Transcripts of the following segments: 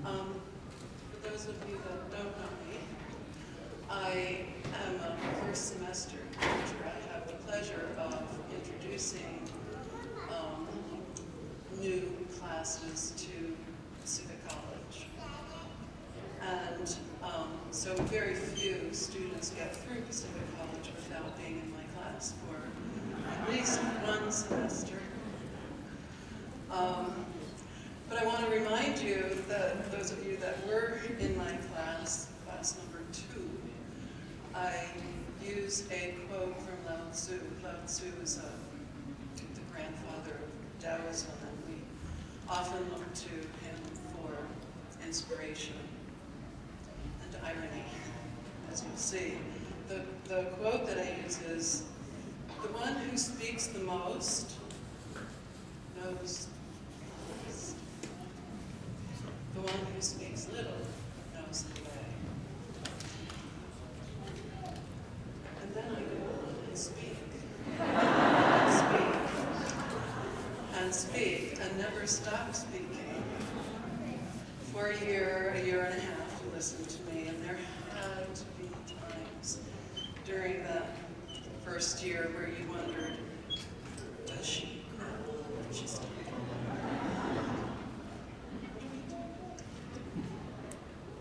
For those of you that don't know me, I am a first semester teacher. I have the pleasure of introducing new classes to Pacific College. And so very few students get through Pacific College without being in my class for at least one semester. But I want to remind you that those of you that were in my class, class number 2, I use a quote from Lao Tzu. Lao Tzu is the grandfather of Taoism, and we often look to him for inspiration and irony, as you'll see. The quote that I use is, "The one who speaks the most knows the least. The one who speaks little knows the way." And then I go on and speak, and speak, and never stop speaking. For a year and a half, you listened to me, and there had to be times during that first year where you wondered, does she know what she's doing?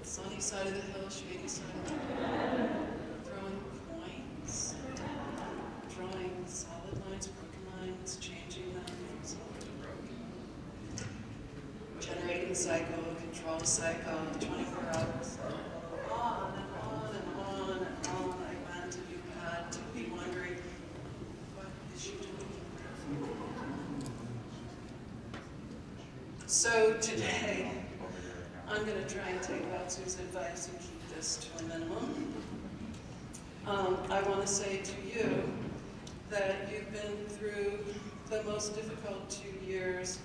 Sunny side of the hill, shady side of the hill, throwing coins, drawing solid lines, broken lines, changing them from solid to broken, generating cycle, control cycle, 24 hours, on and on and on and on I went, and you had to be wondering, what is she doing? So today, I'm going to try and take Lao Tzu's advice and keep this to a minimum. I want to say to you that you've been through the most difficult 2 years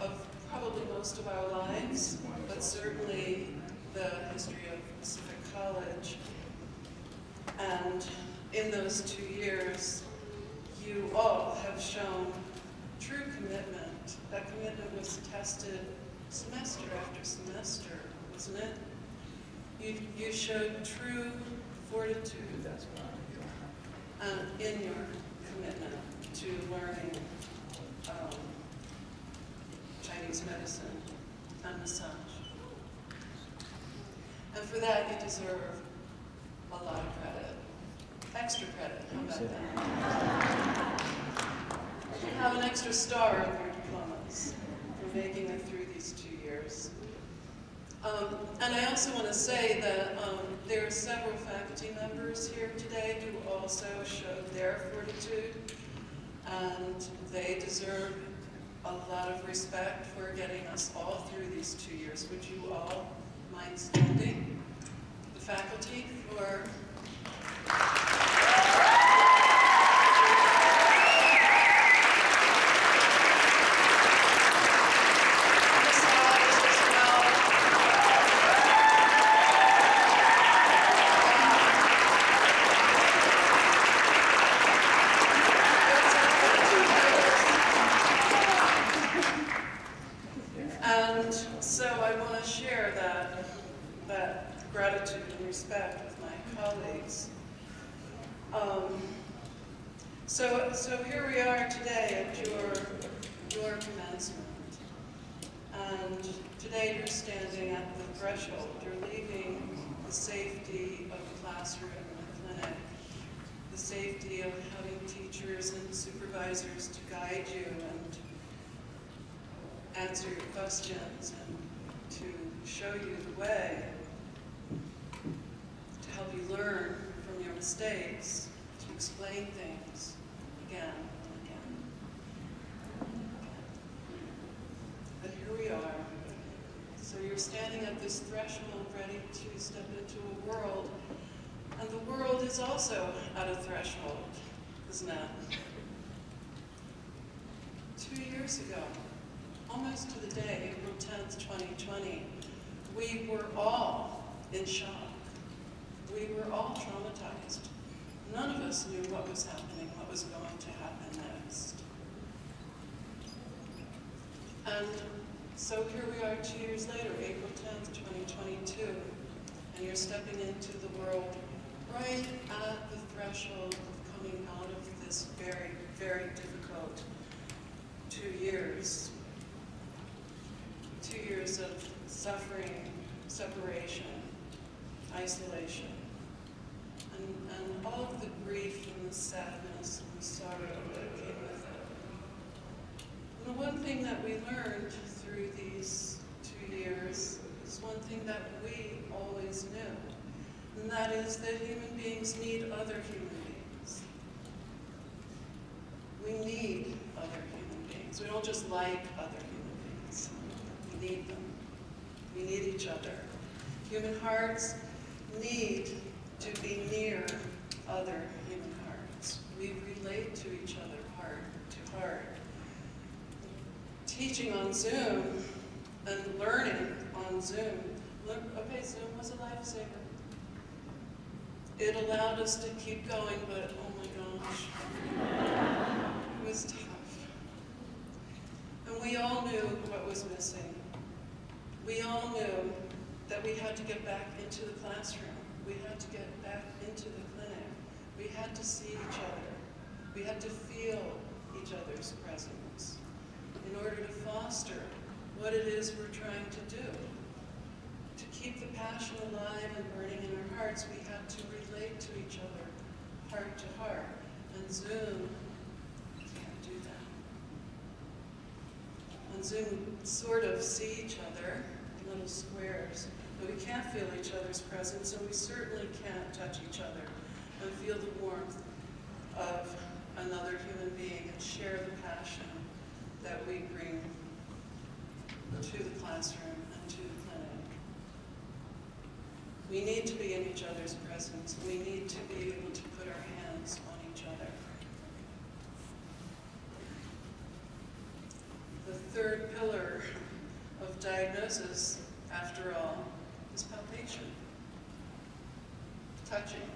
of probably most of our lives, but certainly the history of Pacific College. And in those 2 years, you all have shown true commitment. That commitment was tested semester after semester, wasn't it? You showed true fortitude in your commitment to learning Chinese medicine and massage. And for that, you deserve a lot of credit. Extra credit, how about that? You have an extra star on your diplomas for making it through these 2 years. And I also want to say that there are several faculty members here today who also showed their fortitude, and they deserve a lot of respect for getting us all through these 2 years. Would you all mind standing? The faculty for... So I want to share that gratitude and respect with my colleagues. So here we are today at your commencement. And today you're standing at the threshold. You're leaving the safety of the classroom and the clinic, the safety of having teachers and supervisors to guide you and answer your questions and to show you the way, to help you learn from your mistakes, to explain things again and again. But here we are. So you're standing at this threshold ready to step into a world, and the world is also at a threshold, isn't it? 2 years ago, almost to the day, April 10th, 2020, we were all in shock. We were all traumatized. None of us knew what was happening, what was going to happen next. And So here we are 2 years later, April 10th, 2022, and you're stepping into the world right at the threshold of coming out of this very, very difficult 2 years. 2 years of suffering, separation, isolation, and all of the grief and the sadness and the sorrow that came with it. And the one thing that we learned through these 2 years is one thing that we always knew, and that is that human beings need other human beings. We need other human beings. We don't just like other human beings. We need them. We need each other. Human hearts need to be near other human hearts. We relate to each other heart to heart. Teaching on Zoom and learning on Zoom. Okay, Zoom was a lifesaver. It allowed us to keep going, but oh my gosh, it was tough. And we all knew what was missing. We all knew that we had to get back into the classroom. We had to get back into the clinic. We had to see each other. We had to feel each other's presence in order to foster what it is we're trying to do. To keep the passion alive and burning in our hearts, we had to relate to each other heart to heart. And Zoom can't do that. On Zoom, we sort of see each other in little squares, but we can't feel each other's presence, and we certainly can't touch each other and feel the warmth of another human being and share the passion that we bring to the classroom and to the clinic. We need to be in each other's presence. We need to be able to put our hands on each other. The third pillar of diagnosis, after all, is palpation. Touching.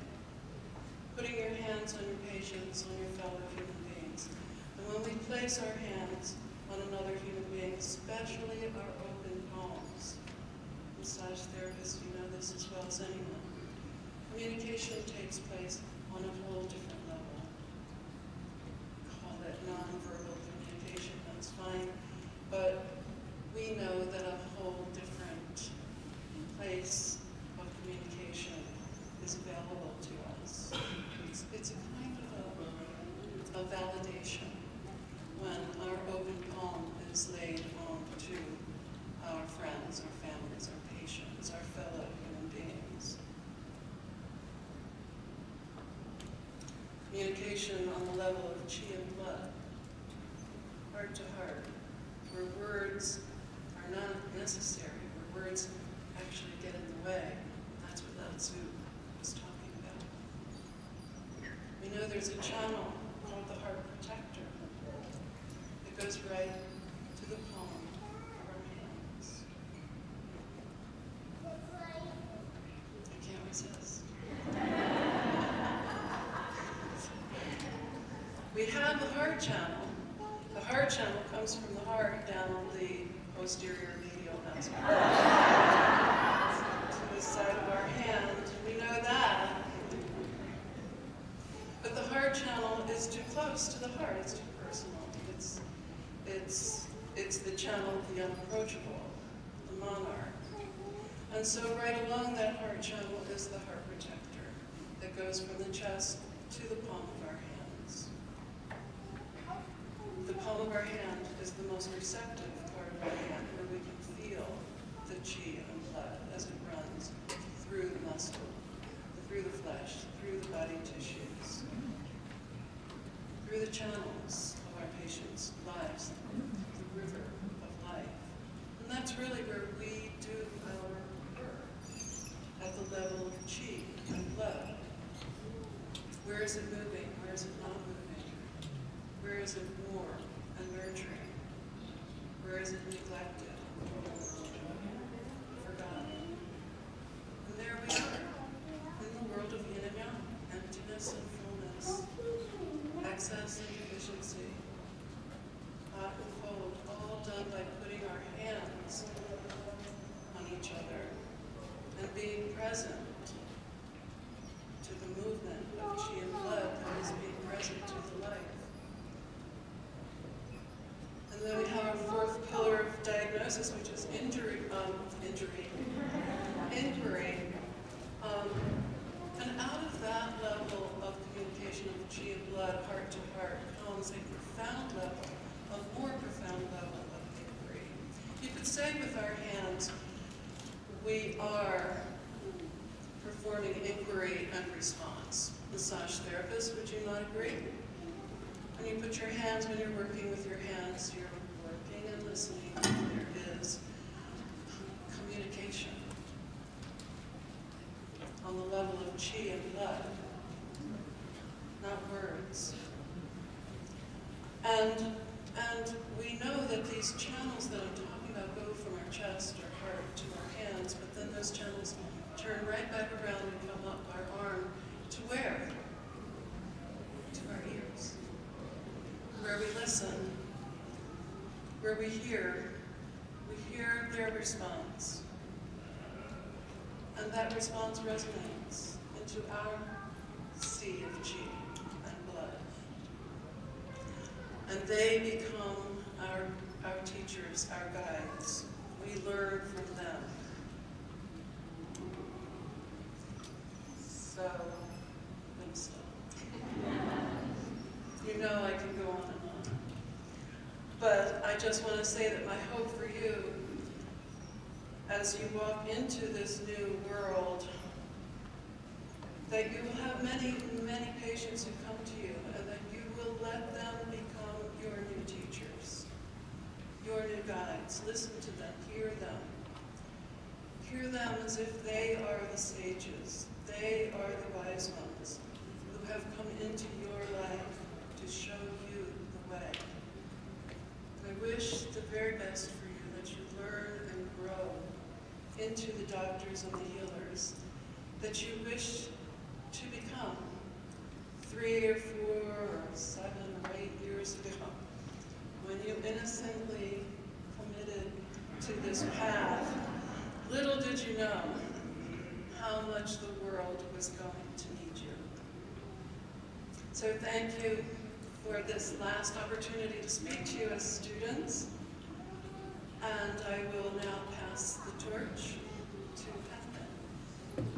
Putting your hands on your patients, on your fellow human beings. And when we place our hands on another human being, especially our open palms, massage therapists, you know this as well as anyone, communication takes place on a whole different level. Call it nonverbal communication, that's fine. But we know that a whole different place of communication is available to us. It's a kind of a validation when our open palm is laid onto our friends, our families, our patients, our fellow human beings. Communication on the level of chi and blood, heart to heart, where words are not necessary, where words actually get in the way. That's what Lao Tzu was talking about. We know there's a channel called the heart protector that goes right to the palm of our hands. I can't resist. We have the heart channel. The heart channel comes from the heart down the posterior medial aspect to the side of our hand. We know that. But the heart channel is too close to the heart. It's too personal. It's the channel of the unapproachable, the monarch. And so right along that heart channel is the heart protector that goes from the chest to the palm of our hands. The palm of our hand is the most receptive part of our hand, where we can feel the chi and blood as it runs through the muscle, through the flesh, through the body tissues, through the channels of our patients' lives, the river of life. And that's really where we do our work, at the level of chi and blood. Where is it moving? Where is it not moving? Where is it warm and nurturing? Where is it neglected? Forgotten? And there we are, in the world of yin and yang, emptiness and fullness, excess and deficiency, hot and cold, all done by putting our hands present to the movement of qi and blood that is being present to the life. And then we have our fourth pillar of diagnosis, which is inquiry. And out of that level of communication of qi and blood, heart to heart, comes a profound level, a more profound level of inquiry. You could say with our hands, we are performing inquiry and response. Massage therapists, would you not agree? When you put your hands, when you're working with your hands, you're working and listening. There is communication on the level of qi and blood, not words. And we know that these channels that I'm talking about go from our chest, our heart, to our hands, but then those channels turn right back around and come up our arm to where? To our ears, where we listen, where we hear their response. And that response resonates into our sea of qi and blood. And they become our teachers, our guides. We learn from them. So, I'm still. You know I can go on and on. But I just want to say that my hope for you, as you walk into this new world, that you will have many, many patients who come to you, and that you will let them become your new teachers, your new guides. Listen to them, hear them. Hear them as if they are the sages. They are the wise ones who have come into your life to show you the way. And I wish the very best for you, that you learn and grow into the doctors and the healers that you wish to become 3 or 4 or 7 or 8 years ago, when you innocently committed to this path. Little did you know how much the world was going to need you. So thank you for this last opportunity to speak to you as students. And I will now pass the torch to Catherine.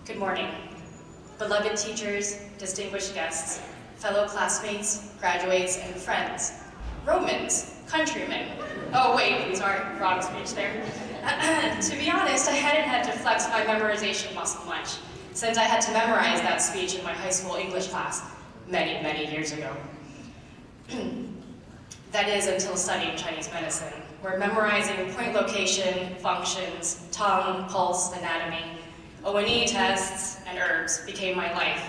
Good morning, beloved teachers, distinguished guests, fellow classmates, graduates, and friends, Romans, countrymen. Oh wait, sorry, wrong speech there. To be honest, I hadn't had to flex my memorization muscle much, since I had to memorize that speech in my high school English class many, many years ago. That is, until studying Chinese medicine, where memorizing point location, functions, tongue, pulse, anatomy, O&E tests, and herbs became my life.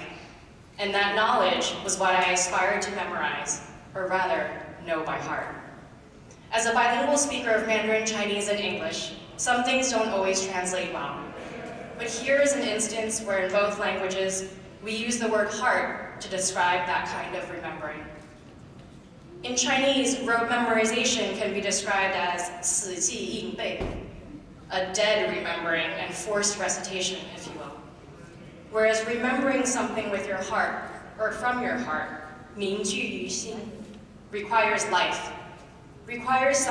And that knowledge was what I aspired to memorize, or rather, know by heart. As a bilingual speaker of Mandarin, Chinese, and English, some things don't always translate well. But here is an instance where in both languages, we use the word heart to describe that kind of remembering. In Chinese, rote memorization can be described as 死记硬背, a dead remembering and forced recitation, if you will. Whereas remembering something with your heart, or from your heart, 铭记于心, requires life, requires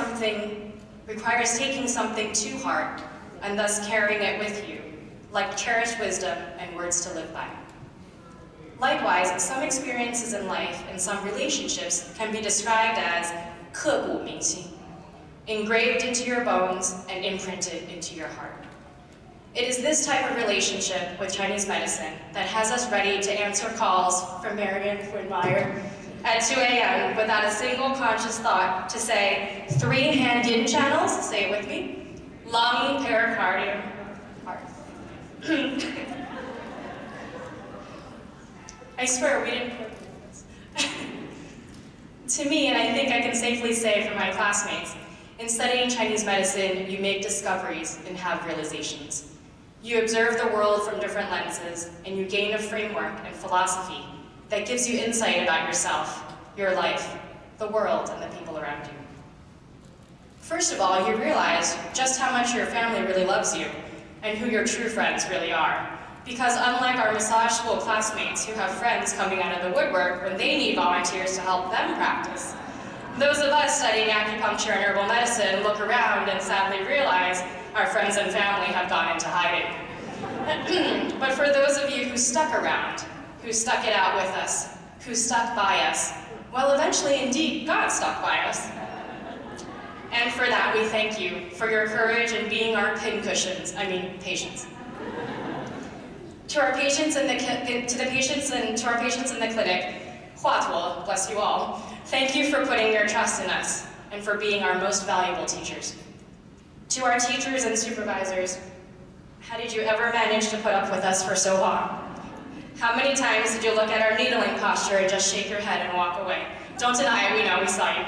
taking something to heart, and thus carrying it with you, like cherished wisdom and words to live by. Likewise, some experiences in life and some relationships can be described as 刻骨铭心, engraved into your bones and imprinted into your heart. It is this type of relationship with Chinese medicine that has us ready to answer calls from Marion Fuenmeyer at 2 a.m. without a single conscious thought to say 3 hand-in channels, say it with me, lung pericardium, I swear we didn't put this. To me, and I think I can safely say for my classmates, in studying Chinese medicine, you make discoveries and have realizations. You observe the world from different lenses, and you gain a framework and philosophy that gives you insight about yourself, your life, the world, and the people around you. First of all, you realize just how much your family really loves you, and who your true friends really are. Because unlike our massage school classmates who have friends coming out of the woodwork when they need volunteers to help them practice, those of us studying acupuncture and herbal medicine look around and sadly realize our friends and family have gone into hiding. But for those of you who stuck around, who stuck it out with us, who stuck by us, well, eventually indeed God stuck by us. And for that we thank you for your courage in being our patients. To our patients in the clinic, Huatuo, bless you all, thank you for putting your trust in us and for being our most valuable teachers. To our teachers and supervisors, how did you ever manage to put up with us for so long? How many times did you look at our needling posture and just shake your head and walk away? Don't deny it, we know, we saw you.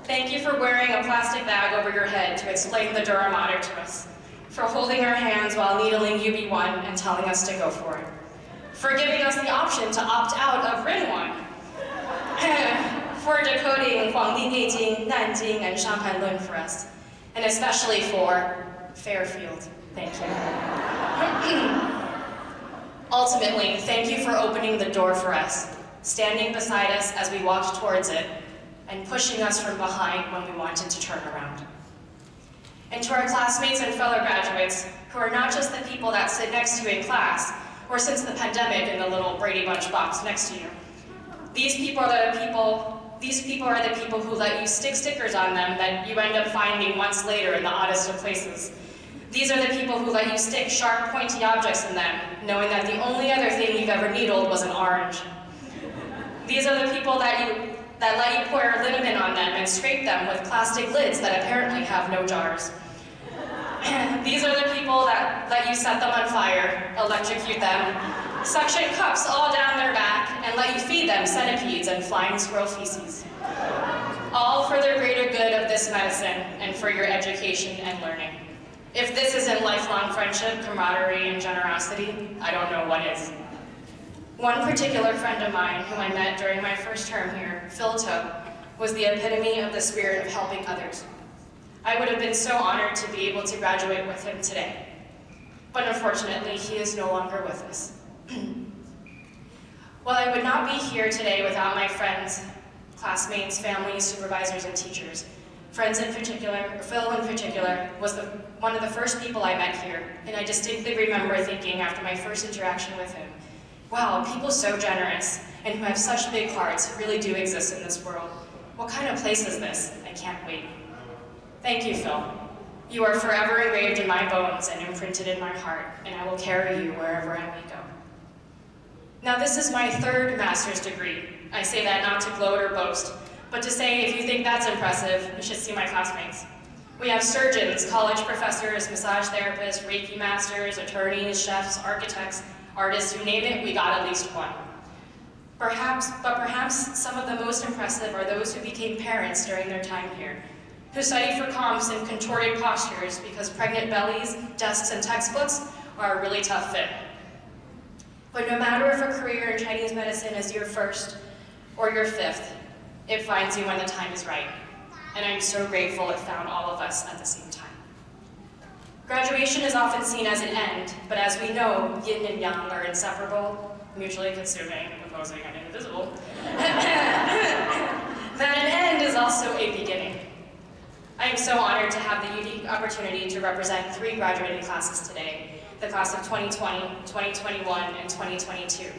Thank you for wearing a plastic bag over your head to explain the Dura Mater to us, for holding our hands while needling UB1 and telling us to go for it, for giving us the option to opt out of RIN1, for decoding Huangdi Beijing, Nanjing, and Shanghai Lun for us, and especially for Fairfield. Thank you. Ultimately, thank you for opening the door for us, standing beside us as we walked towards it, and pushing us from behind when we wanted to turn around. And to our classmates and fellow graduates, who are not just the people that sit next to you in class, or since the pandemic in the little Brady Bunch box next to you. These people are the people who let you stick stickers on them that you end up finding months later in the oddest of places. These are the people who let you stick sharp, pointy objects in them, knowing that the only other thing you've ever needled was an orange. These are the people that let you pour liniment on them and scrape them with plastic lids that apparently have no jars. These are the people that let you set them on fire, electrocute them, suction cups all down their back, and let you feed them centipedes and flying squirrel feces. All for the greater good of this medicine and for your education and learning. If this isn't lifelong friendship, camaraderie, and generosity, I don't know what is. One particular friend of mine whom I met during my first term here, Phil Toe, was the epitome of the spirit of helping others. I would have been so honored to be able to graduate with him today. But unfortunately, he is no longer with us. While I would not be here today without my friends, classmates, families, supervisors, and teachers, friends in particular, Phil in particular, was one of the first people I met here, and I distinctly remember thinking after my first interaction with him, wow, people so generous and who have such big hearts really do exist in this world. What kind of place is this? I can't wait. Thank you, Phil. You are forever engraved in my bones and imprinted in my heart, and I will carry you wherever I may go. Now, this is my third master's degree. I say that not to gloat or boast, but to say if you think that's impressive, you should see my classmates. We have surgeons, college professors, massage therapists, Reiki masters, attorneys, chefs, architects, artists, you name it, we got at least one. Perhaps some of the most impressive are those who became parents during their time here, who studied for comps in contorted postures because pregnant bellies, desks, and textbooks are a really tough fit. But no matter if a career in Chinese medicine is your first or your fifth, it finds you when the time is right. And I'm so grateful it found all of us at the same time. Graduation is often seen as an end, but as we know, yin and yang are inseparable, mutually consuming, opposing, and indivisible. That an end is also a beginning. I am so honored to have the unique opportunity to represent 3 graduating classes today, the class of 2020, 2021, and 2022.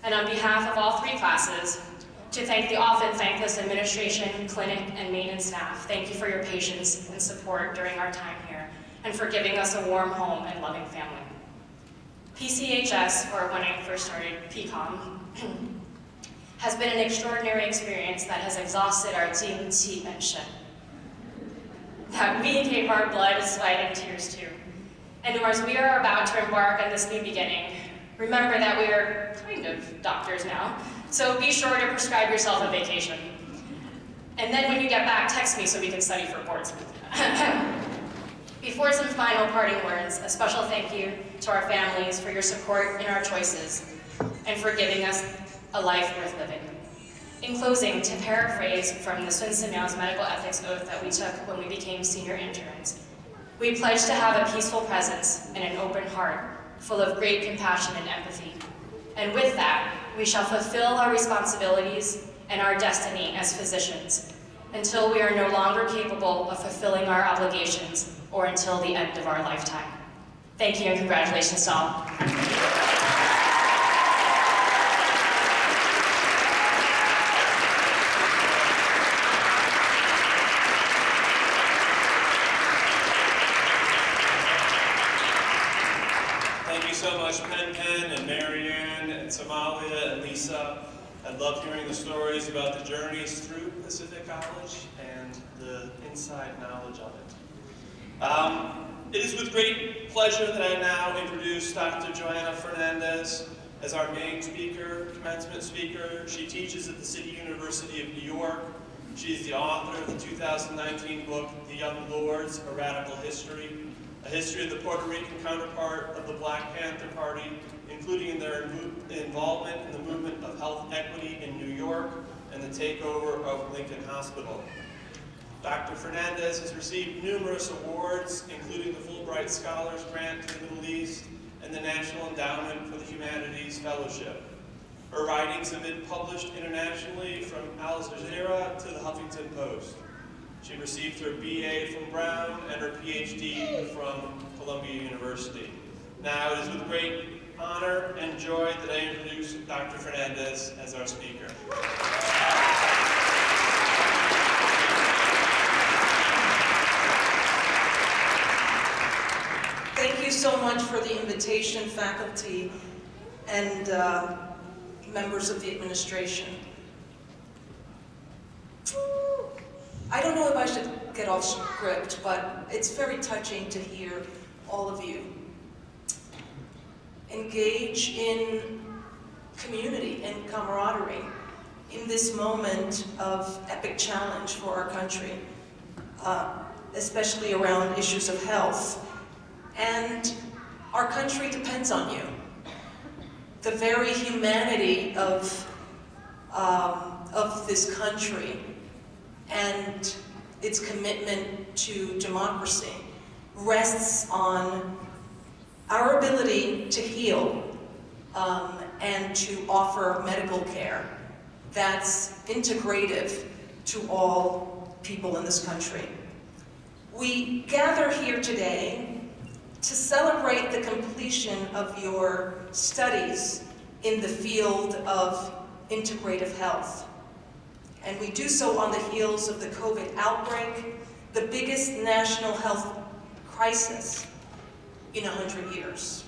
And on behalf of all 3 classes, to thank the often thankless administration, clinic, and maintenance staff, thank you for your patience and support during our time here, and for giving us a warm home and loving family. PCHS, or when I first started, PCAN, has been an extraordinary experience that has exhausted our Jing, Qi, and Shen. that we gave our blood, sweat, and tears to. And as we are about to embark on this new beginning, remember that we are kind of doctors now, so be sure to prescribe yourself a vacation. And then when you get back, text me so we can study for boards. Before some final parting words, a special thank you to our families for your support in our choices and for giving us a life worth living. In closing, to paraphrase from the Swinson-Mills medical ethics oath that we took when we became senior interns, we pledge to have a peaceful presence and an open heart, full of great compassion and empathy. And with that, we shall fulfill our responsibilities and our destiny as physicians until we are no longer capable of fulfilling our obligations or until the end of our lifetime. Thank you and congratulations to all. Thank you so much, Pen and Marianne and Somalia and Lisa. I love hearing the stories about the journeys through Pacific College and the inside knowledge of it. It is with great pleasure that I now introduce Dr. Joanna Fernandez as our main speaker, commencement speaker. She teaches at the City University of New York. She is the author of the 2019 book, The Young Lords, A Radical History, a history of the Puerto Rican counterpart of the Black Panther Party, including in their involvement in the movement of health equity in New York and the takeover of Lincoln Hospital. Dr. Fernandez has received numerous awards, including the Fulbright Scholars Grant to the Middle East and the National Endowment for the Humanities Fellowship. Her writings have been published internationally from Al Jazeera to the Huffington Post. She received her BA from Brown and her PhD from Columbia University. Now it is with great honor and joy that I introduce Dr. Fernandez as our speaker. Thank you so much for the invitation, faculty and members of the administration. I don't know if I should get off script, but it's very touching to hear all of you engage in community and camaraderie in this moment of epic challenge for our country, especially around issues of health. And our country depends on you. The very humanity of this country and its commitment to democracy rests on our ability to heal and to offer medical care that's integrative to all people in this country. We gather here today to celebrate the completion of your studies in the field of integrative health. And we do so on the heels of the COVID outbreak, the biggest national health crisis in 100 years.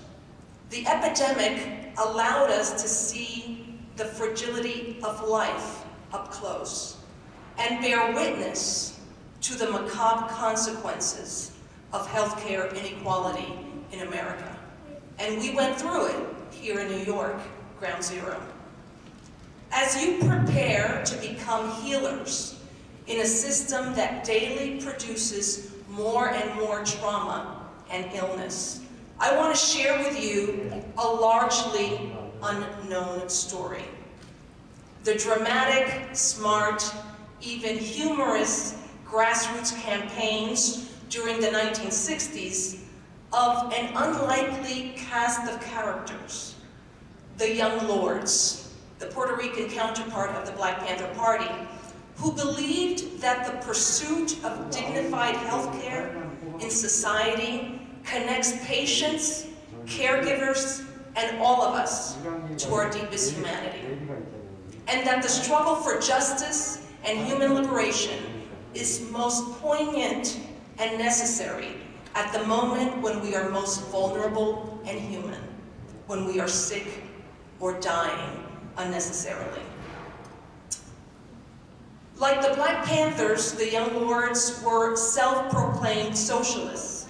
The epidemic allowed us to see the fragility of life up close and bear witness to the macabre consequences of healthcare inequality in America. And we went through it here in New York, ground zero. As you prepare to become healers in a system that daily produces more and more trauma and illness, I want to share with you a largely unknown story. The dramatic, smart, even humorous grassroots campaigns during the 1960s of an unlikely cast of characters, the Young Lords, the Puerto Rican counterpart of the Black Panther Party, who believed that the pursuit of dignified health care in society connects patients, caregivers, and all of us to our deepest humanity. And that the struggle for justice and human liberation is most poignant and necessary at the moment when we are most vulnerable and human, when we are sick or dying unnecessarily. Like the Black Panthers, the Young Lords were self-proclaimed socialists,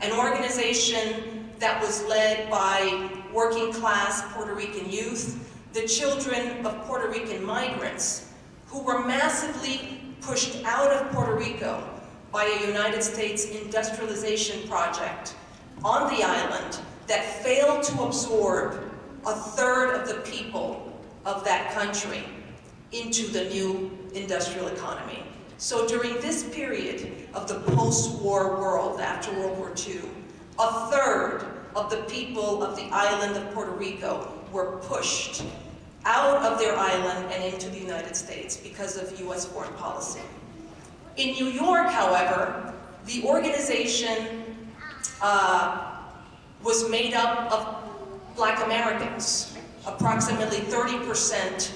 an organization that was led by working-class Puerto Rican youth, the children of Puerto Rican migrants, who were massively pushed out of Puerto Rico by a United States industrialization project on the island that failed to absorb a third of the people of that country into the new industrial economy. So during this period of the post-war world, after World War II, a third of the people of the island of Puerto Rico were pushed out of their island and into the United States because of US foreign policy. In New York, however, the organization was made up of Black Americans. Approximately 30%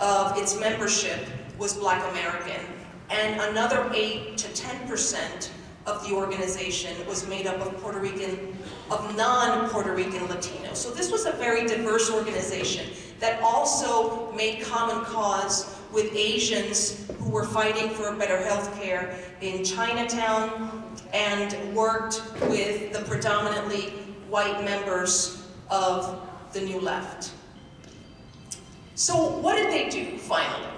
of its membership was Black American, and another 8 to 10% of the organization was made up of non-Puerto Rican Latinos. So this was a very diverse organization that also made common cause with Asians who were fighting for better health care in Chinatown, and worked with the predominantly white members of the New Left. So what did they do, finally?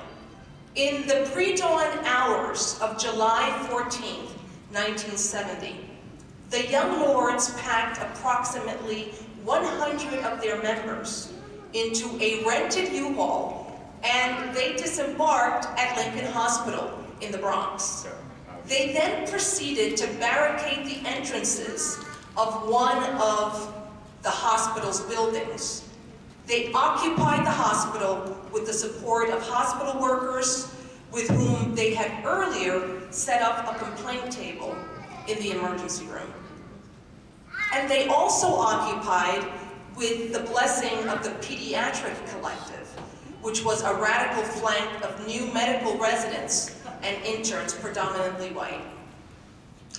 In the pre-dawn hours of July 14th, 1970, the Young Lords packed approximately 100 of their members into a rented U-Haul, and they disembarked at Lincoln Hospital in the Bronx. They then proceeded to barricade the entrances of one of the hospital's buildings. They occupied the hospital with the support of hospital workers with whom they had earlier set up a complaint table in the emergency room. And they also occupied with the blessing of the Pediatric Collective, which was a radical flank of new medical residents and interns, predominantly white.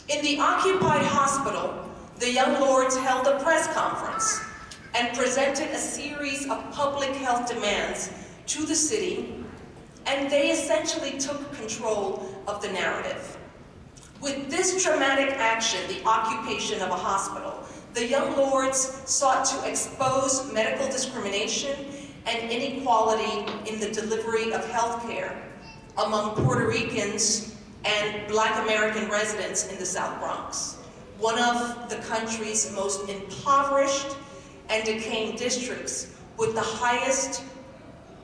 In the occupied hospital, the Young Lords held a press conference and presented a series of public health demands to the city, and they essentially took control of the narrative. With this dramatic action, the occupation of a hospital, the Young Lords sought to expose medical discrimination and inequality in the delivery of health care among Puerto Ricans and Black American residents in the South Bronx, one of the country's most impoverished and decaying districts with the highest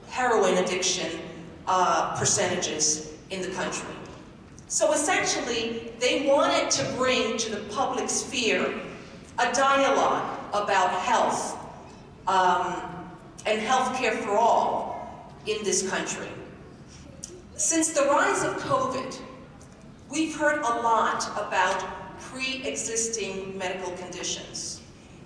heroin addiction percentages in the country. So essentially, they wanted to bring to the public sphere a dialogue about health and healthcare for all in this country. Since the rise of COVID, we've heard a lot about pre-existing medical conditions.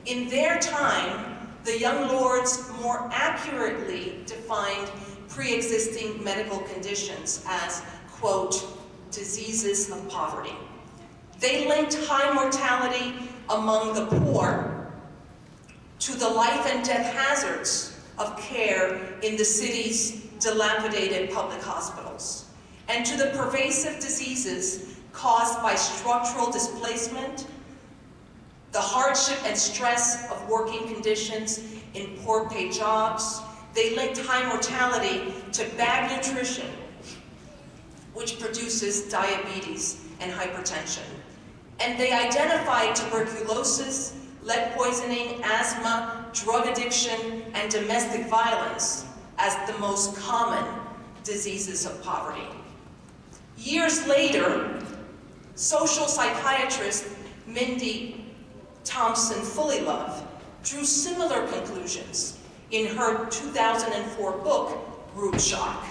In their time, the Young Lords more accurately defined pre-existing medical conditions as, quote, diseases of poverty. They linked high mortality among the poor to the life and death hazards of care in the city's dilapidated public hospitals, and to the pervasive diseases caused by structural displacement, the hardship and stress of working conditions in poor paid jobs. They linked high mortality to bad nutrition, which produces diabetes and hypertension. And they identified tuberculosis, lead poisoning, asthma, drug addiction, and domestic violence as the most common diseases of poverty. Years later, social psychiatrist Mindy Thompson-Fullilove drew similar conclusions in her 2004 book, Group Shock.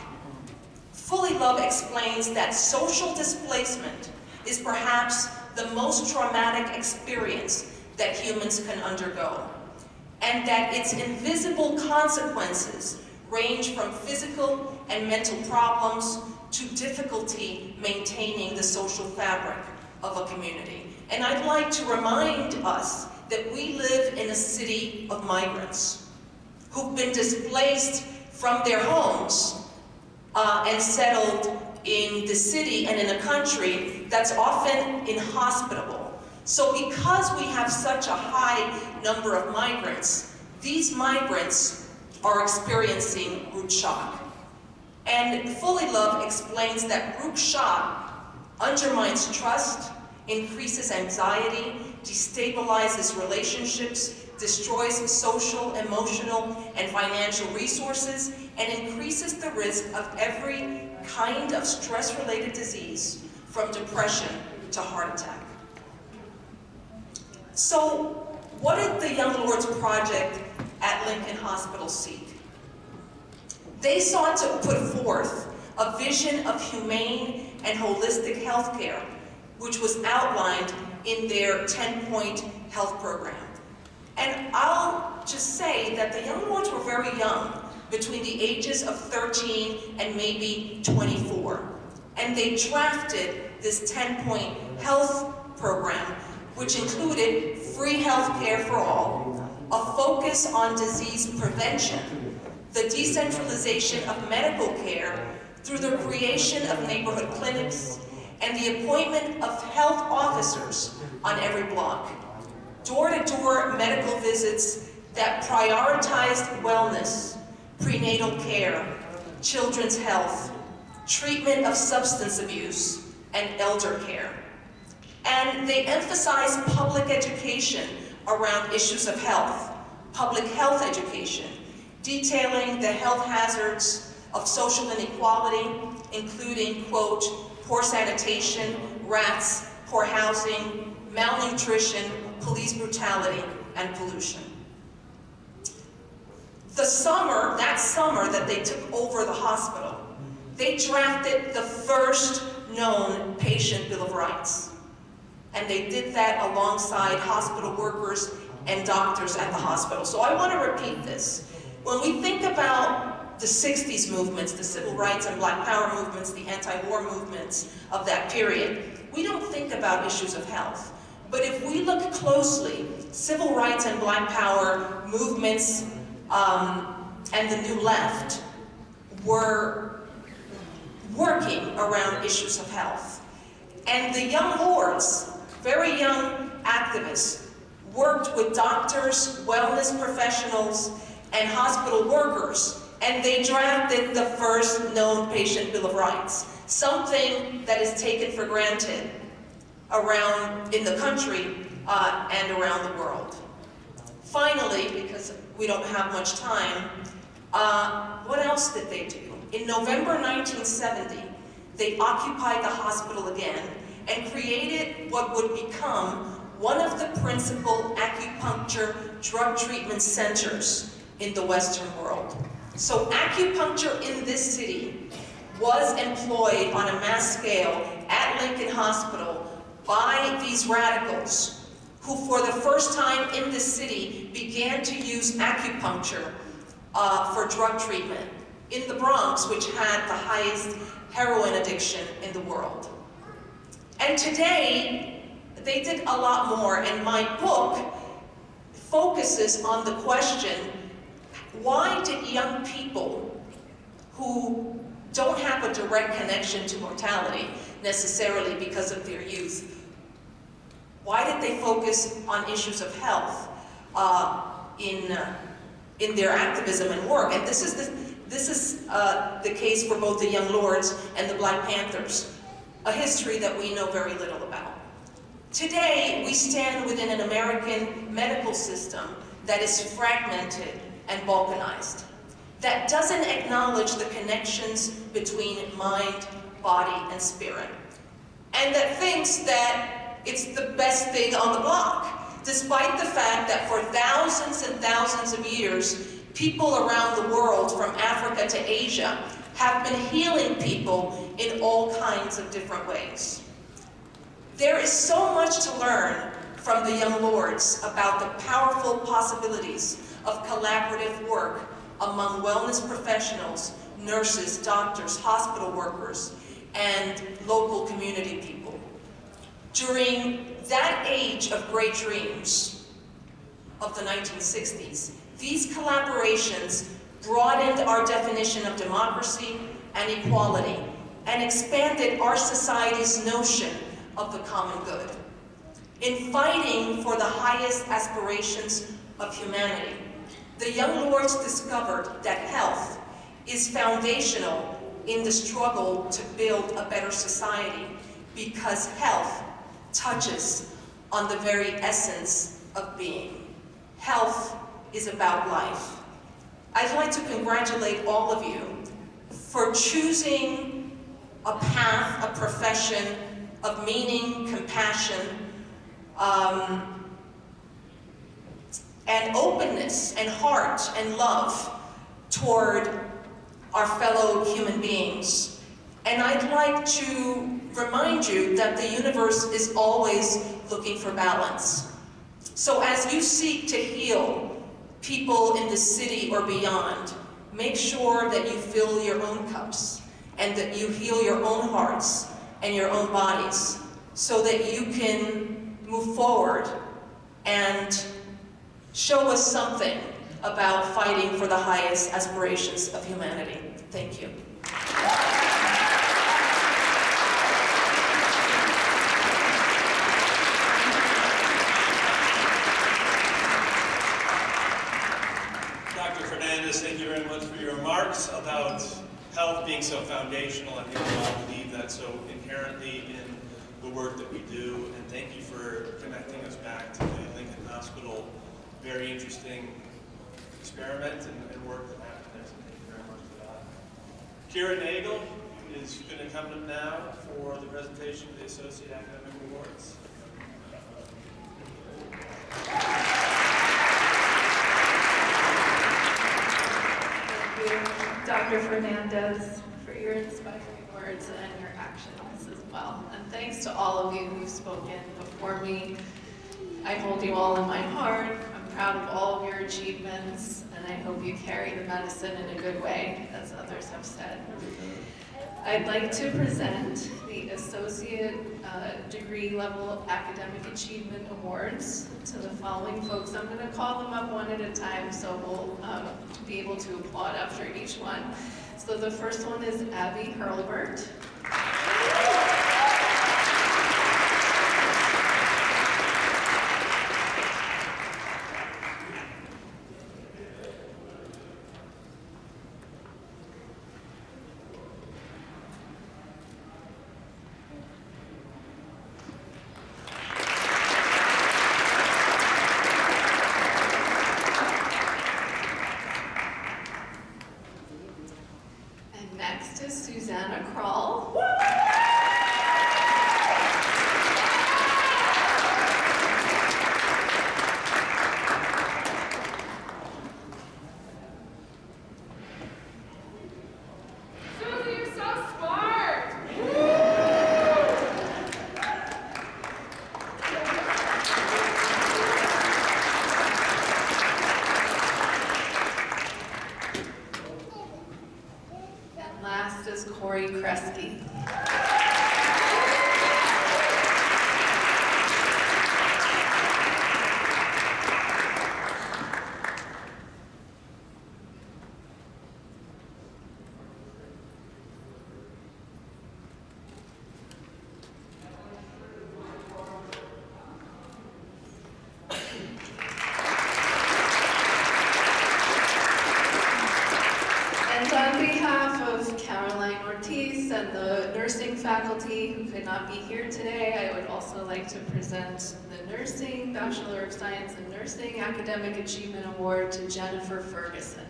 Fullilove explains that social displacement is perhaps the most traumatic experience that humans can undergo, and that its invisible consequences range from physical and mental problems to difficulty maintaining the social fabric of a community. And I'd like to remind us that we live in a city of migrants who've been displaced from their homes and settled in the city and in a country that's often inhospitable. So because we have such a high number of migrants, these migrants are experiencing root shock. And Fully Love explains that root shock undermines trust, increases anxiety, destabilizes relationships, destroys social, emotional, and financial resources, and increases the risk of every kind of stress-related disease, from depression to heart attack. So, what did the Young Lords Project at Lincoln Hospital seek? They sought to put forth a vision of humane and holistic healthcare, which was outlined in their 10-point health program. And I'll just say that the Young Lords were very young, between the ages of 13 and maybe 24. And they drafted this 10-point health program, which included free health care for all, a focus on disease prevention, the decentralization of medical care through the creation of neighborhood clinics, and the appointment of health officers on every block, door-to-door medical visits that prioritized wellness, prenatal care, children's health, treatment of substance abuse, and elder care. And they emphasized public education around issues of health, public health education, detailing the health hazards of social inequality, including, quote, poor sanitation, rats, poor housing, malnutrition, police brutality, and pollution. That summer that they took over the hospital, they drafted the first known patient Bill of Rights. And they did that alongside hospital workers and doctors at the hospital. So I want to repeat this. When we think about the 60s movements, the civil rights and black power movements, the anti-war movements of that period, we don't think about issues of health. But if we look closely, civil rights and black power movements and the New Left were working around issues of health. And the Young Lords, very young activists, worked with doctors, wellness professionals, and hospital workers, and they drafted the first known patient Bill of Rights, something that is taken for granted around in the country and around the world. Finally, because we don't have much time, what else did they do? In November 1970, they occupied the hospital again and created what would become one of the principal acupuncture drug treatment centers in the Western world. So acupuncture in this city was employed on a mass scale at Lincoln Hospital by these radicals who for the first time in this city began to use acupuncture for drug treatment in the Bronx, which had the highest heroin addiction in the world. And today, they did a lot more, and my book focuses on the question, why did young people who don't have a direct connection to mortality necessarily because of their youth, why did they focus on issues of health in their activism and work? And this is the case for both the Young Lords and the Black Panthers, a history that we know very little about. Today, we stand within an American medical system that is fragmented and balkanized, that doesn't acknowledge the connections between mind, body, and spirit, and that thinks that it's the best thing on the block, despite the fact that for thousands and thousands of years, people around the world, from Africa to Asia, have been healing people in all kinds of different ways. There is so much to learn from the Young Lords about the powerful possibilities of collaborative work among wellness professionals, nurses, doctors, hospital workers, and local community people. During that age of great dreams of the 1960s, these collaborations broadened our definition of democracy and equality and expanded our society's notion of the common good. In fighting for the highest aspirations of humanity, the young lords discovered that health is foundational in the struggle to build a better society, because health touches on the very essence of being. Health is about life. I'd like to congratulate all of you for choosing a path, a profession of meaning, compassion, and openness, and heart, and love toward our fellow human beings. And I'd like to remind you that the universe is always looking for balance. So as you seek to heal people in the city or beyond, make sure that you fill your own cups and that you heal your own hearts and your own bodies so that you can move forward and show us something about fighting for the highest aspirations of humanity. Thank you. Dr. Fernandez, thank you very much for your remarks about health being so foundational. I think we all believe that so inherently in the work that we do. And thank you for connecting us back to the Lincoln Hospital. Very interesting experiment and work that happened there. So thank you very much for that. Kira Nagel is going to come up now for the presentation of the Associate Academic Awards. Thank you, Dr. Fernandez, for your inspiring words and your actions as well. And thanks to all of you who've spoken before me. I hold you all in my heart. I'm proud of all of your achievements, and I hope you carry the medicine in a good way, as others have said. I'd like to present the Associate Degree Level Academic Achievement Awards to the following folks. I'm going to call them up one at a time, so we'll be able to applaud after each one. So the first one is Abby Hurlbert. Faculty who could not be here today, I would also like to present the Nursing Bachelor of Science in Nursing Academic Achievement Award to Jennifer Ferguson.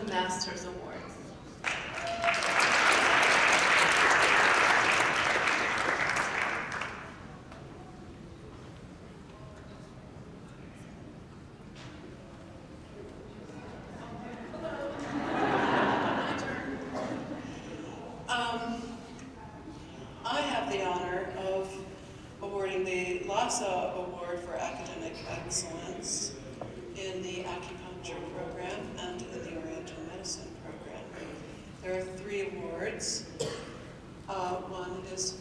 Masters Awards. excellence in the acupuncture program and in the oriental medicine program. There are 3 awards. One is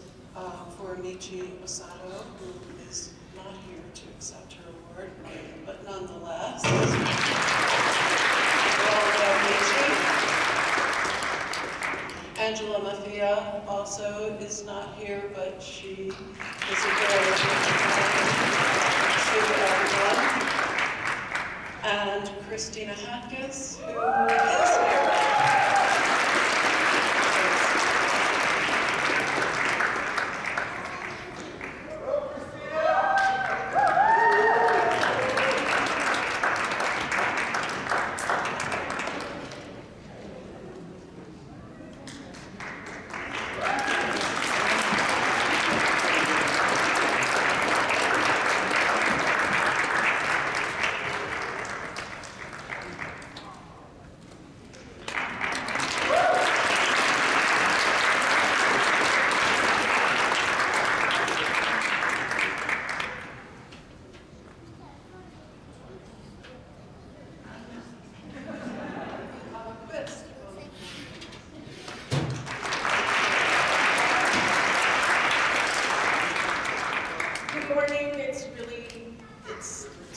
for Michi Osato, who is not here to accept her award, but nonetheless, well done, Michi. Angela Mafia also is not here, but she is a very good to everyone. And Christina Hatkus, who is here.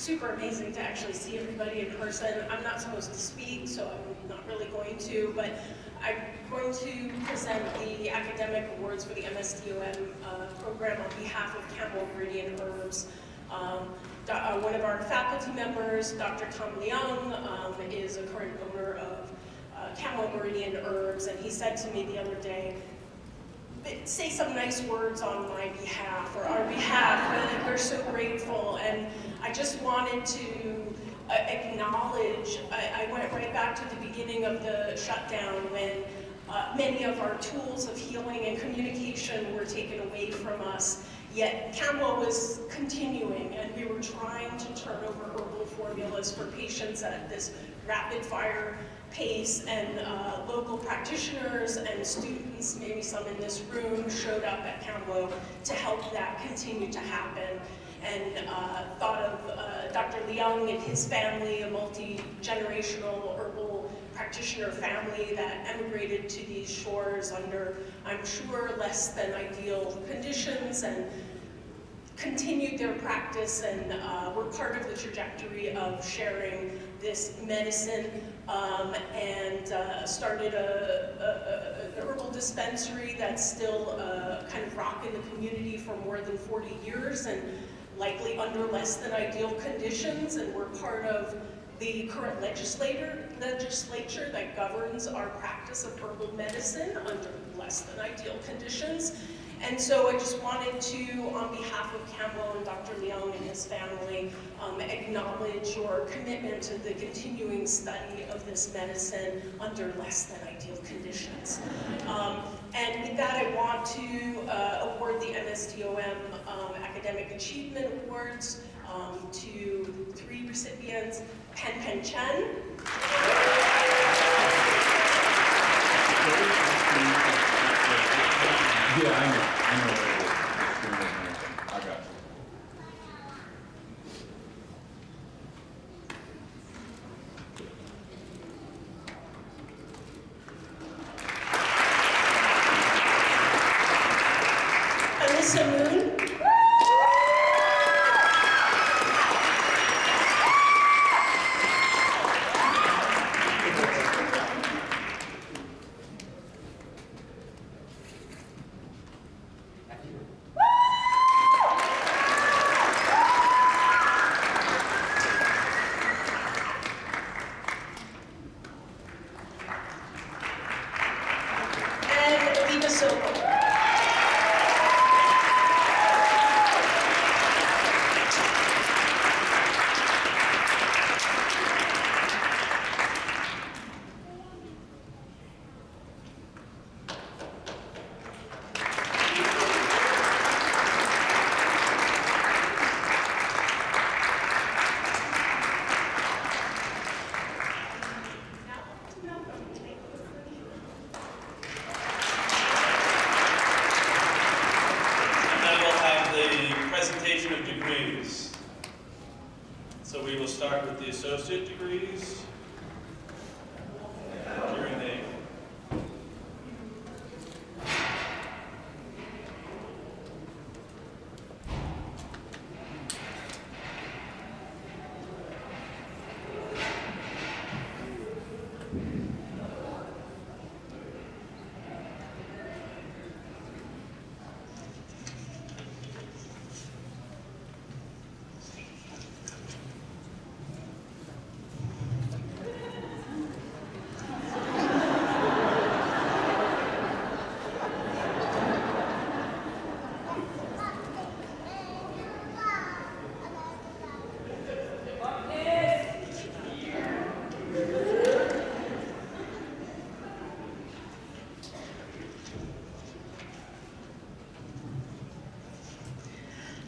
super amazing to actually see everybody in person. I'm not supposed to speak, so I'm not really going to, but I'm going to present the academic awards for the MSDOM program on behalf of Campbell Meridian Herbs. One of our faculty members, Dr. Tom Leung, is a current owner of Campbell Meridian Herbs, and he said to me the other day, say some nice words on my behalf, or our behalf, we're so grateful. And I just wanted to acknowledge, I went right back to the beginning of the shutdown when many of our tools of healing and communication were taken away from us, yet Campbell was continuing, and we were trying to turn over herbal formulas for patients at this rapid fire pace, and local practitioners and students, maybe some in this room, showed up at Campbell to help that continue to happen. And thought of Dr. Leung and his family, a multi-generational herbal practitioner family that emigrated to these shores under, I'm sure, less than ideal conditions, and continued their practice, and were part of the trajectory of sharing this medicine, and started an herbal dispensary that's still kind of rocking the community for more than 40 years, and likely under less than ideal conditions, and we're part of the current legislature that governs our practice of herbal medicine under less than ideal conditions. And so I just wanted to, on behalf of Campbell and Dr. Leung and his family, acknowledge your commitment to the continuing study of this medicine under less than ideal conditions. And with that, I want to award the MSDOM Academic Achievement Awards to 3 recipients: Pen Chen. Yeah, I know what it is. I got you. Alyssa Moon. So we will start with the associate degrees. Your name.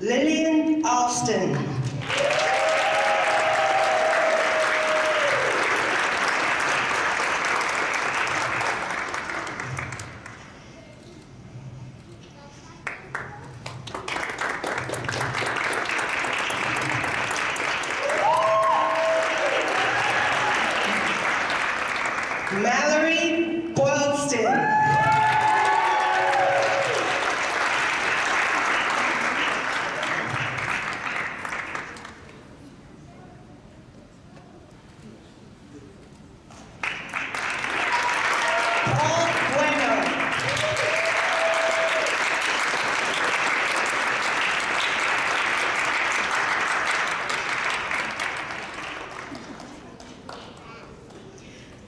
Lillian Alston. Mallory Boylston.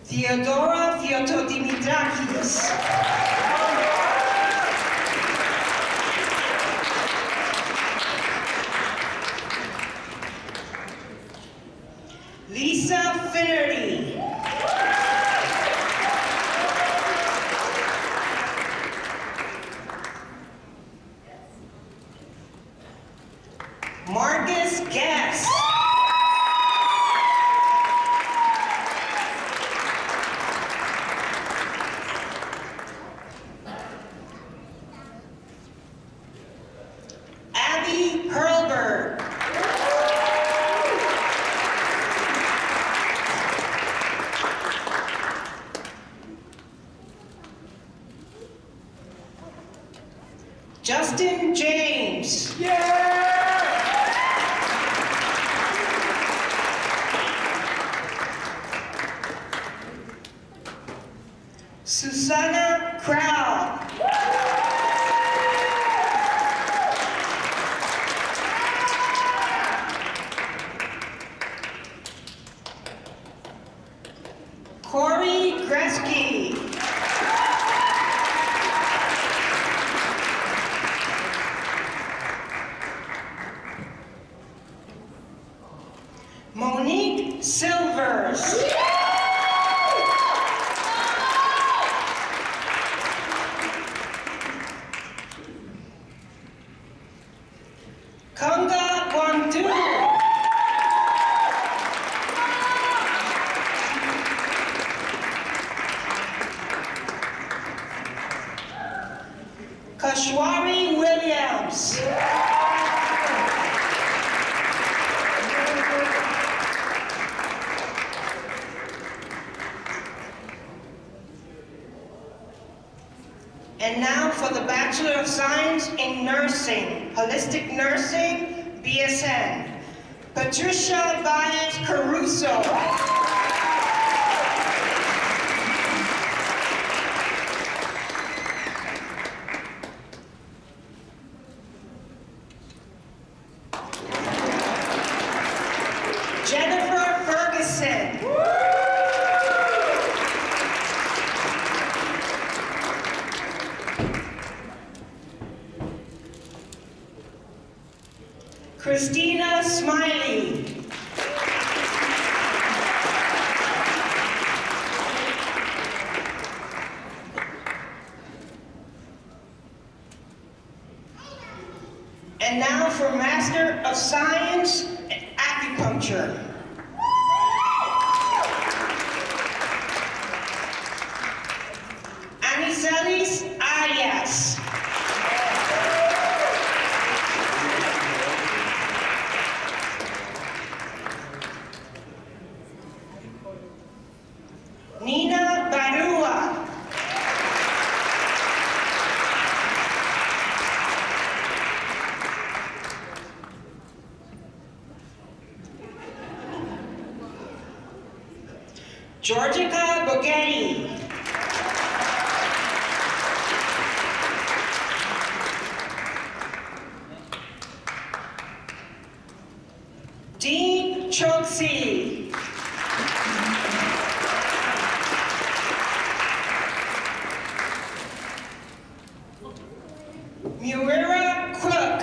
Theodora Theotodimitrakis. Lisa Finnerty. Marcus Guest. Abby Hurlberg. Justin James. Susanna Crowell. Corey Gresky. Monique Silvers. Konga Wandu. Kashwari Williams. And now for the Bachelor of Science in Nursing, Holistic Nursing, BSN. Patricia Baez Caruso. Jennifer Ferguson. Christina Smiley. And now for Master of Science in Acupuncture. Anicelis Arias. Georgica Boghetti. Dean Choksi. Muira Crook.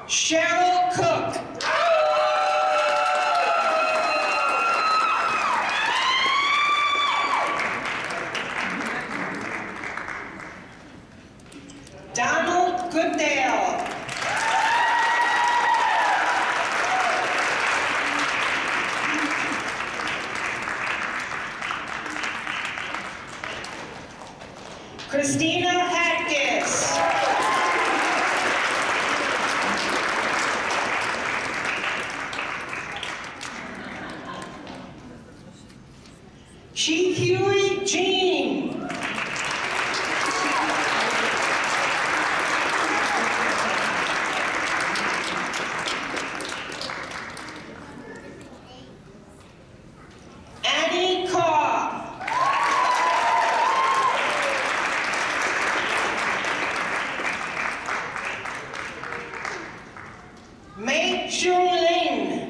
Cheryl Cook. Donald Goodale. Christina Hadkis. Chi Huey Jean. Annie Carr. Mei Chun Lin.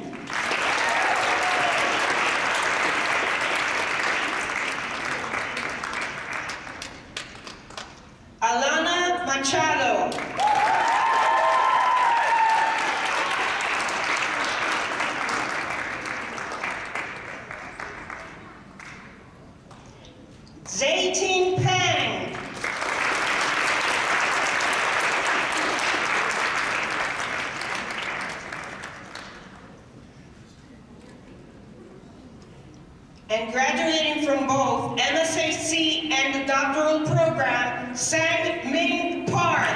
Alana Machado. Zaytin Pang. And graduating from both MSAC and the doctoral program, Sang Ming Park.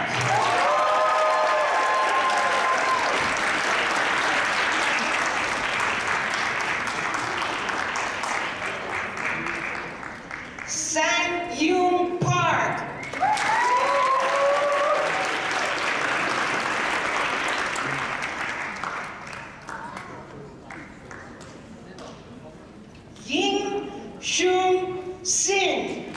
Sang Yoon Park. Ying Shun Sin.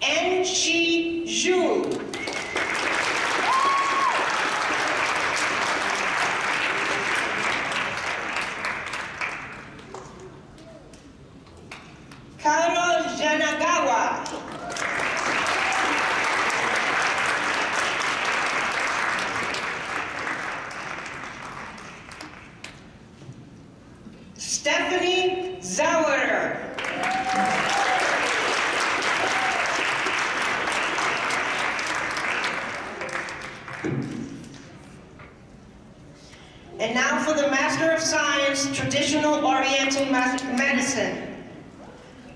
En-Shi Zhu. Karo Yanagawa. Stephanie Zauer. And now for the Master of Science, Traditional Oriental Medicine,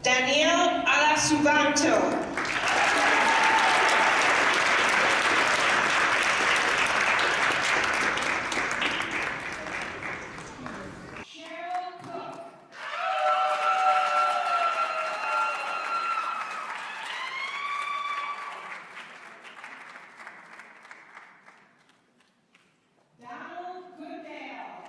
Danielle Alasuvanto. Donald Goodale.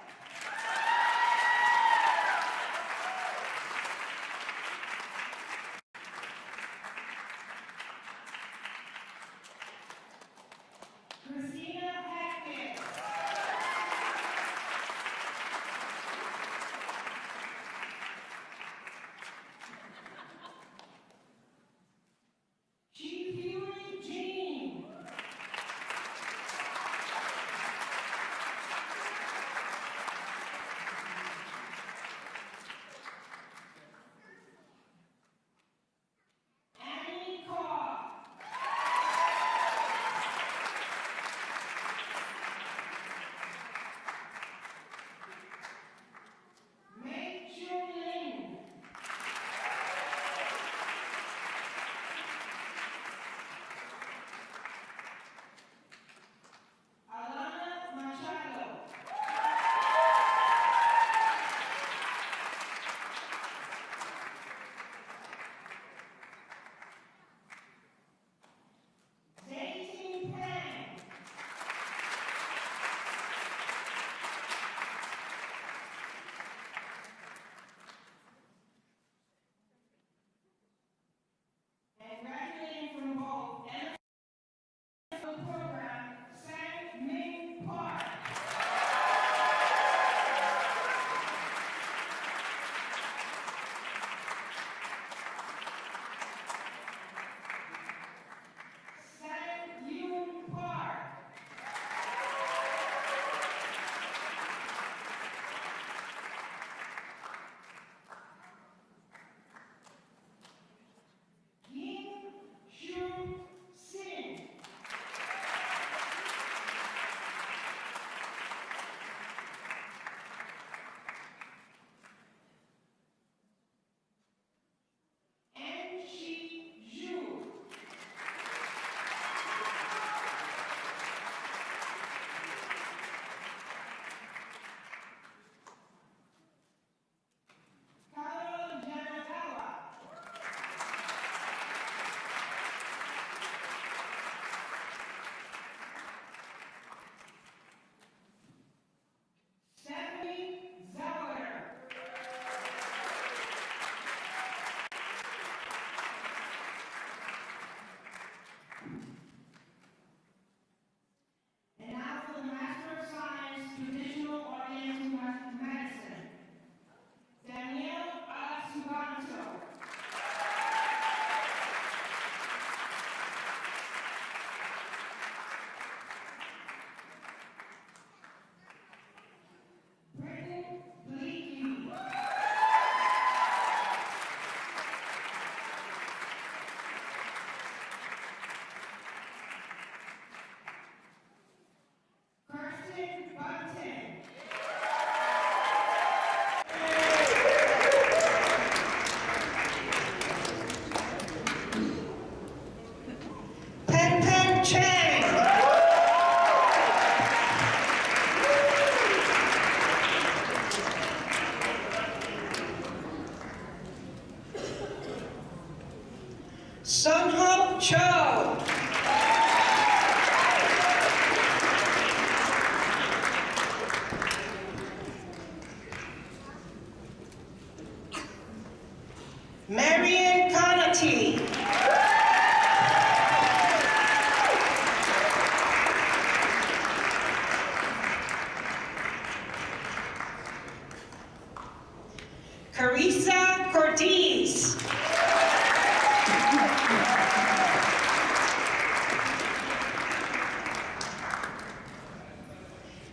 Carissa Cortez.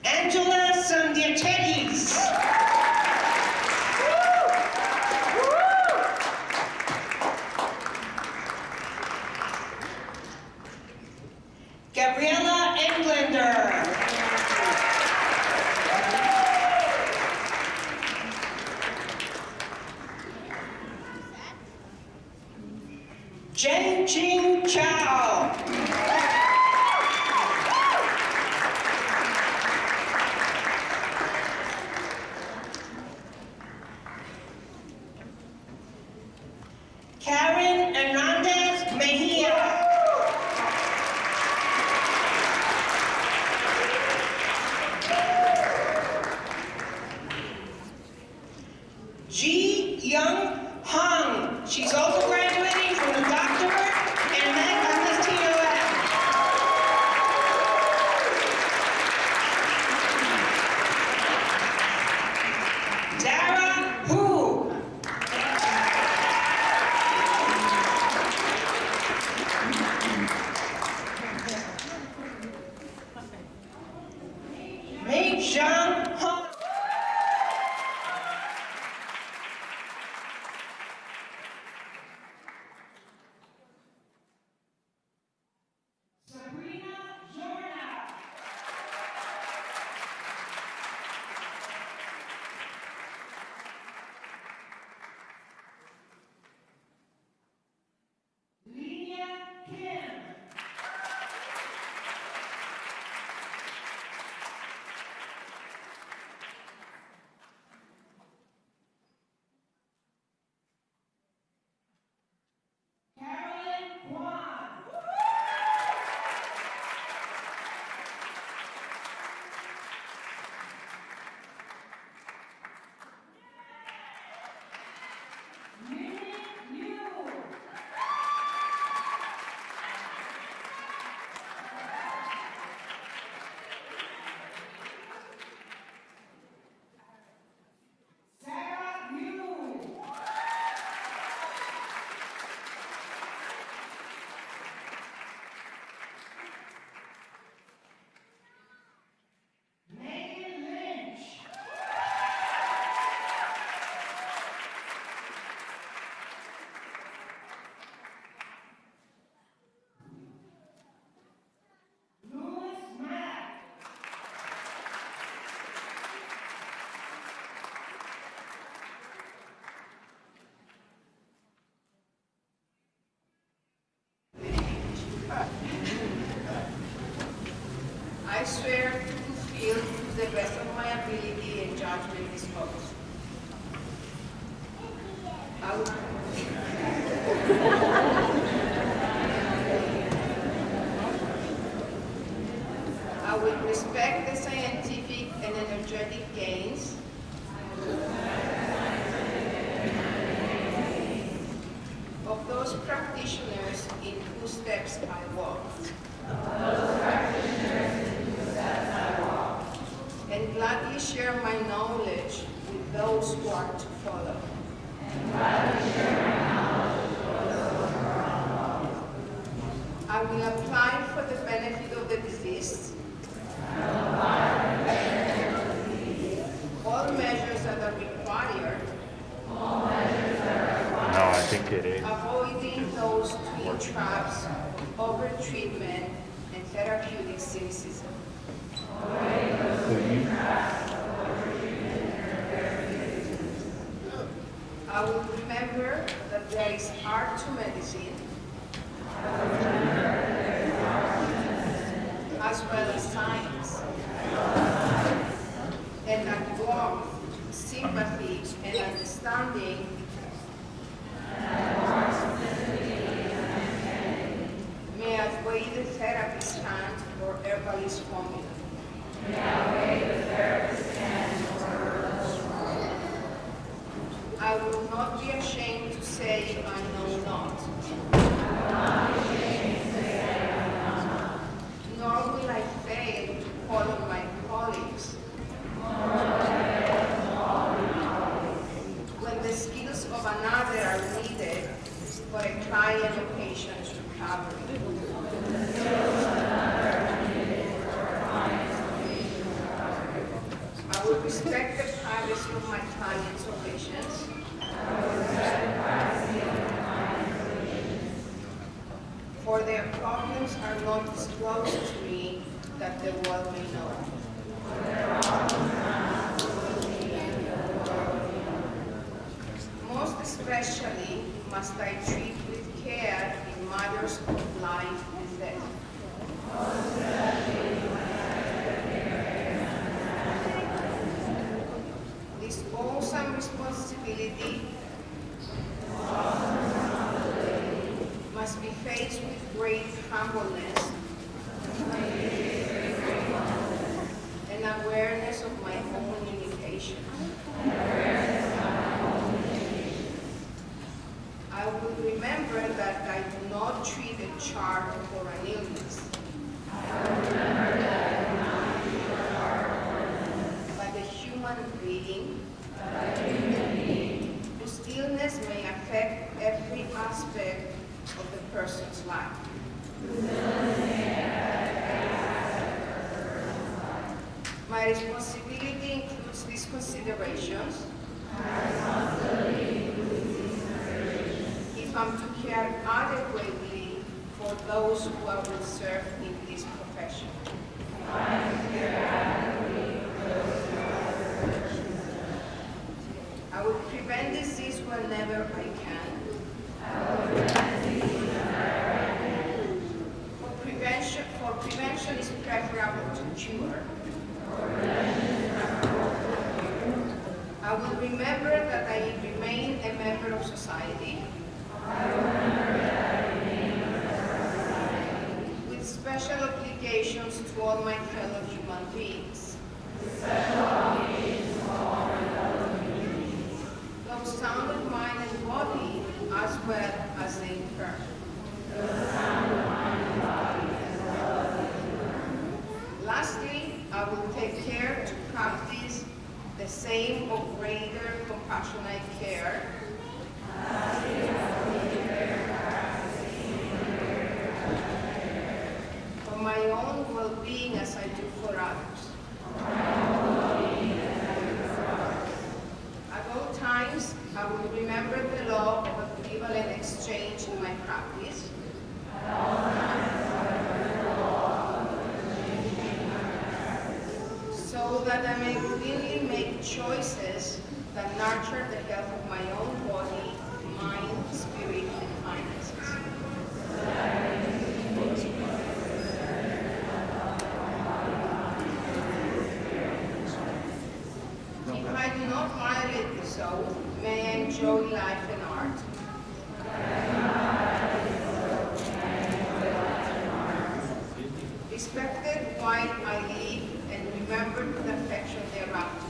Angela Sandiachetis. Gabriela Englander. Jen Ching Chow. Karen Hernandez Mejia. Ji Young Hung. She's also graduating from the Doctor and MSTOM. Dara Hu. Mei Zhang Hung. Sabrina Jorna. Lydia Kim. Carolyn Kwan. Minnie Yu. Sarah Yu. Megan Lynch. Louis Mack. I swear to fulfill to the best of my ability and judgment this oath. I will respect the scientific and energetic gains of those practitioners in whose steps I walk. And gladly share my knowledge with those who are to follow. I will apply for the benefit of the deceased all measures that are required, No, I think it is. avoiding those twin traps of over-treatment and therapeutic cynicism. I will remember that there is art to medicine, as well as science, and that warmth, sympathy, and understanding may outweigh the therapist's hand or herbalist formula. I will not be ashamed to say I know not. Nor will I fail to call on my colleagues when the will respect the privacy of my clients or patients. For their problems are not disclosed to me that the world may know. Most especially must I treat with care in matters of life and death. This awesome responsibility must be faced with great humbleness and awareness of my own limitations. I will remember that I do not treat a chart for an illness, but a human being whose illness may affect every aspect of the person's life. My responsibility includes these considerations. If I'm to care adequately for those who I will serve in this profession. I will prevent disease whenever I can. For prevention is preferable to cure. I will remember that I remain a member of society. With special obligations to all my fellow human beings. Those sound of mind and body, as well as the infirm. Lastly, I will take care to practice the same or greater compassionate care for my own well-being as I do for others. At all times, I will remember the law of equivalent exchange in my practice. So that I may really make choices that nurture the health of my own body, mind, spirit, and finances. If I do not violate this oath, may I enjoy life and art. Respected while I live and remembered with affection thereafter.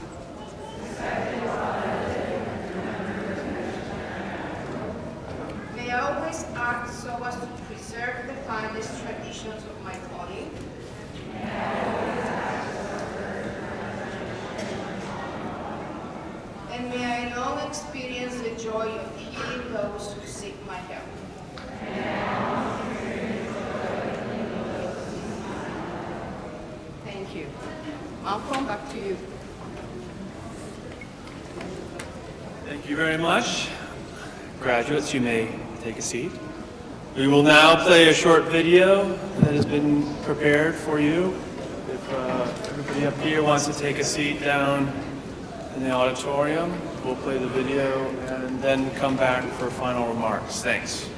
May I always act so as to preserve the finest traditions of my calling. And may I long experience the joy of healing those who seek my help. Thank you. Malcolm, back to you. Thank you very much. Graduates, you may take a seat. We will now play a short video that has been prepared for you. If everybody up here wants to take a seat down in the auditorium, we'll play the video and then come back for final remarks. Thanks.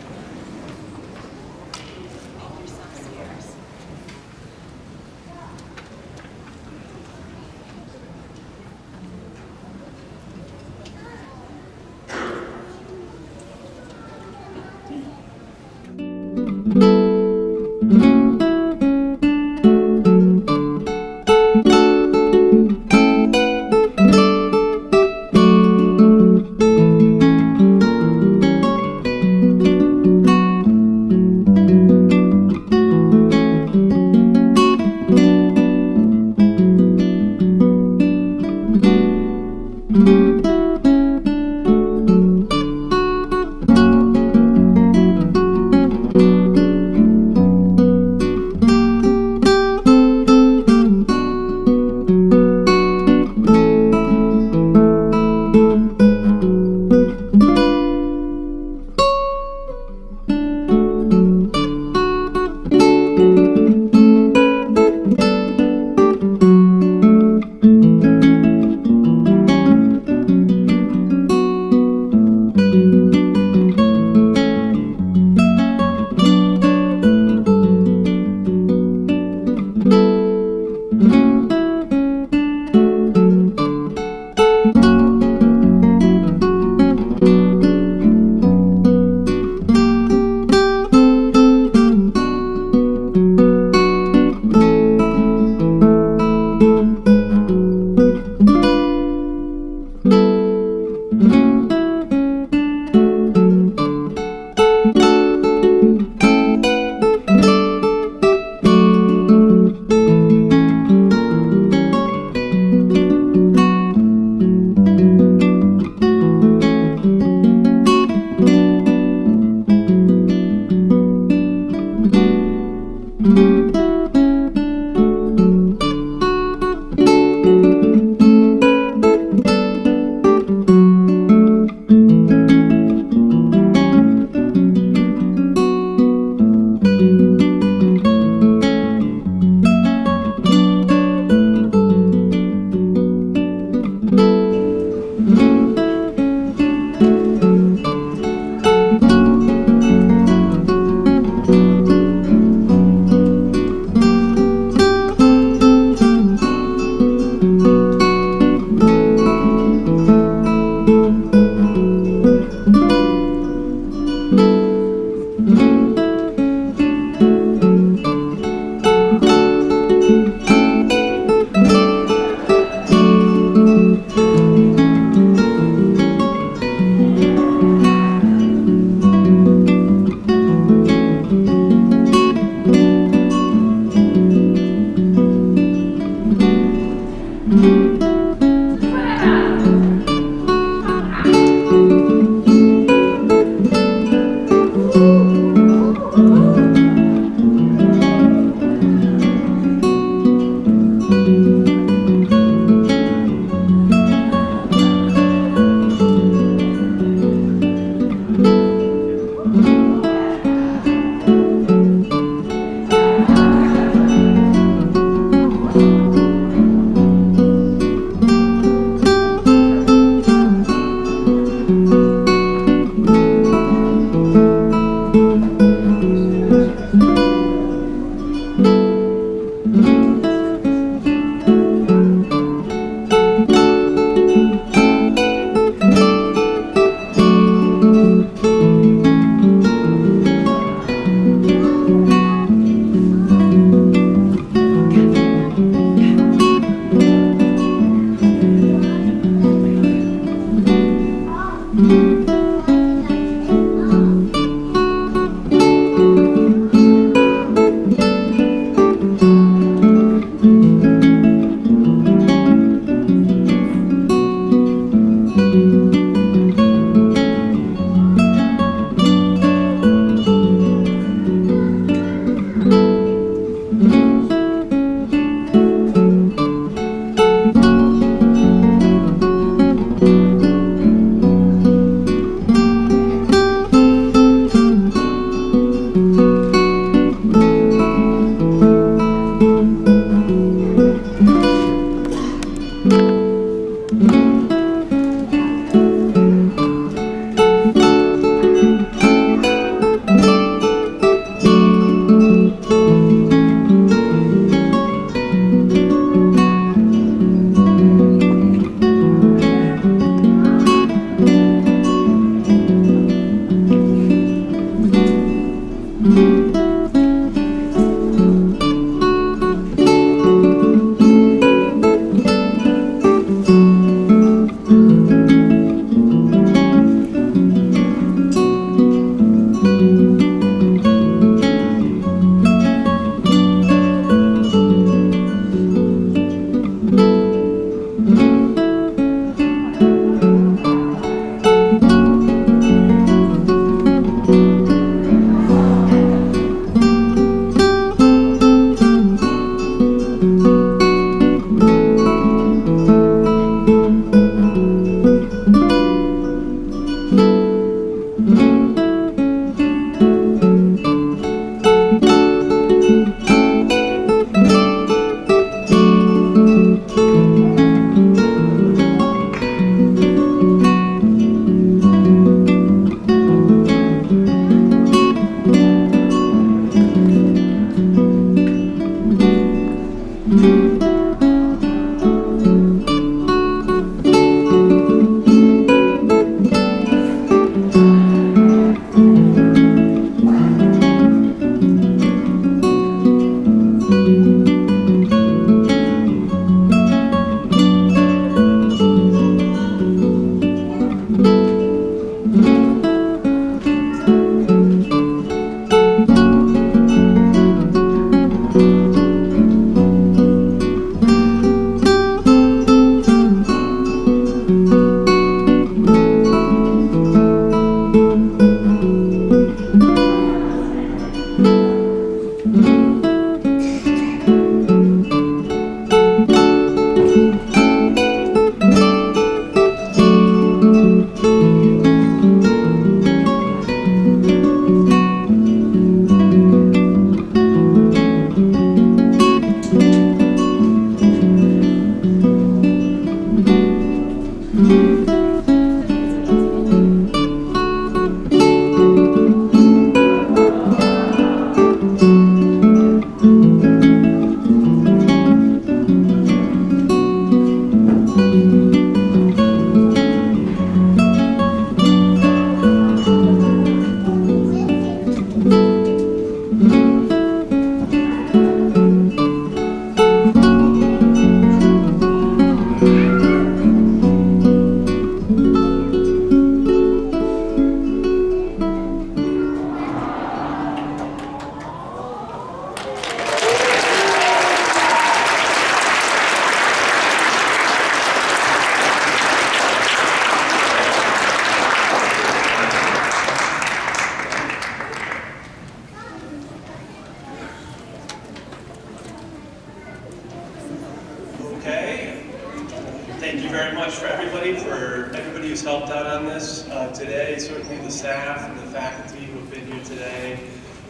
Thank you very much for everybody who's helped out on this today, certainly the staff and the faculty who have been here today.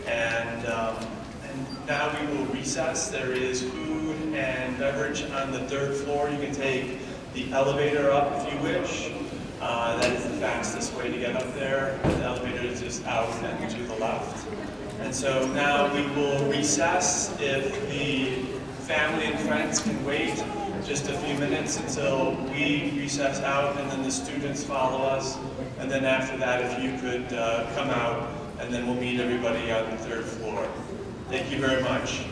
And now we will recess. There is food and beverage on the 3rd floor. You can take the elevator up if you wish. That is the fastest way to get up there. The elevator is just out and to the left. And so now we will recess. If the family and friends can wait just a few minutes until we recess out and then the students follow us. And then after that, if you could come out, and then we'll meet everybody on the 3rd floor. Thank you very much.